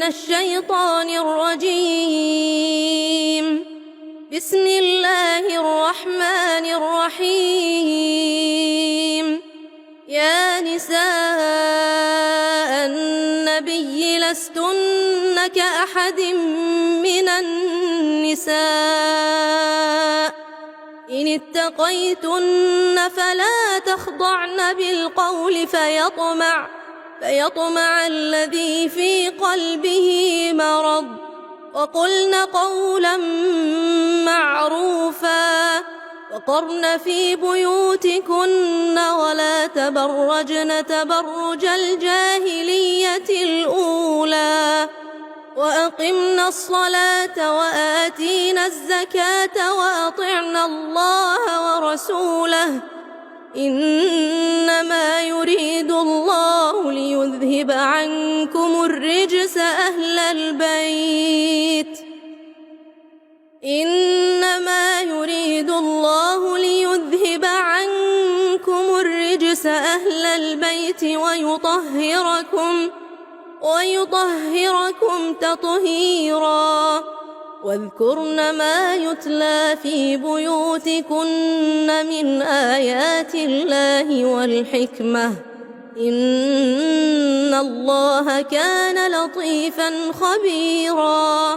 الشيطان الرجيم. بسم الله الرحمن الرحيم. يا نساء النبي لستن كأحد من النساء إن اتقيتن فلا تخضعن بالقول فيطمع الذي في قلبه مرض، وقلن قولا معروفا، وقرن في بيوتكن ولا تبرجن تبرج الجاهلية الأولى، وأقمنا الصلاة وآتينا الزكاة وأطعنا الله ورسوله إنما يريد الله ليذهب عنكم الرجس أهل البيت ويطهركم تطهيرا. واذكرن ما يتلى في بيوتكن من آيات الله والحكمة إن الله كان لطيفا خبيرا.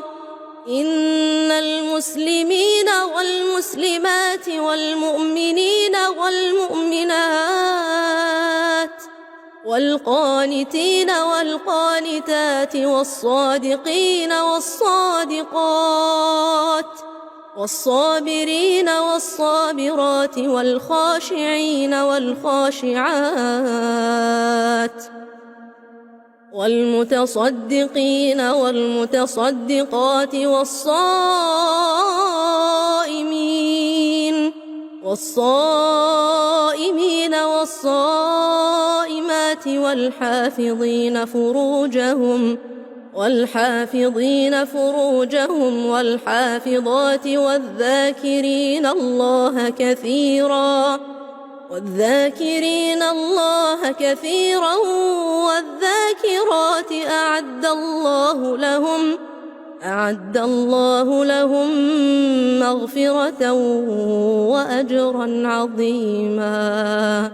إن المسلمين والمسلمات والمؤمنين والمؤمنات والقانتين والقانتات والصادقين والصادقات والصابرين والصابرات والخاشعين والخاشعات والمتصدقين والمتصدقات والصائمين والصائمات والحافظين فروجهم والحافظات والذاكرين الله كثيرا والذاكرات أعد الله لهم مغفرة وأجرا عظيما.